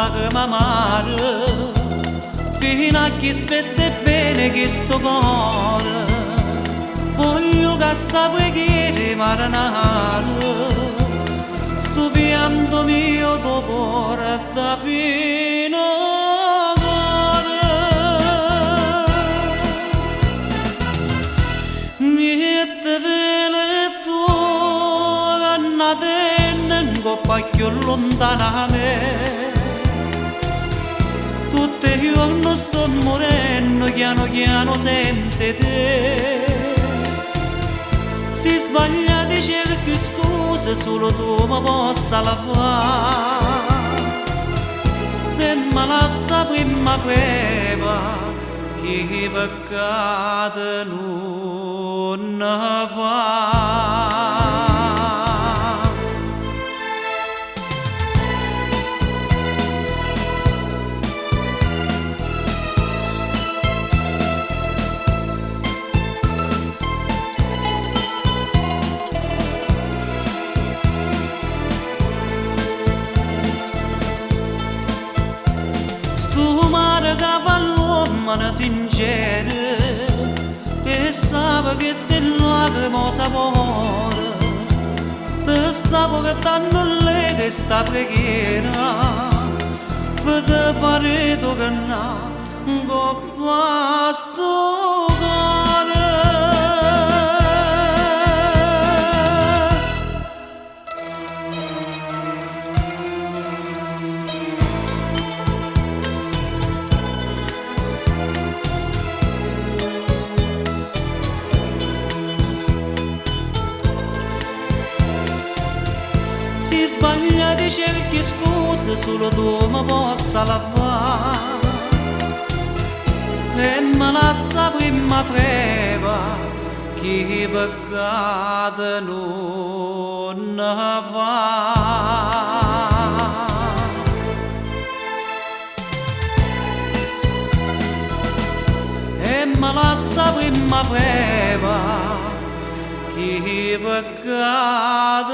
lacrima mare fino a chi spezza bene che sto cuore. Voglio che sta preghiera marinare sto pianto mio dopo da fino cuore. Miette vele tu che natenne in coppa più lontana a me. Tutti i giorni sto morendo piano piano senza te. Si sbaglia di cerchi scuse solo tu mi possa lavare e mi lascia prima preva che peccato non fa. Tu mare cavallo sincero e sape che ste lacrime sapore te stavo che t'hanno lei che sta preghiera per te fare tu che na coppa sto cuore. Si sbaglia di cerchi scuse solo tu mi possa lavare e mi lascia prima preva che peccato non fa. E mi lascia prima preva che peccato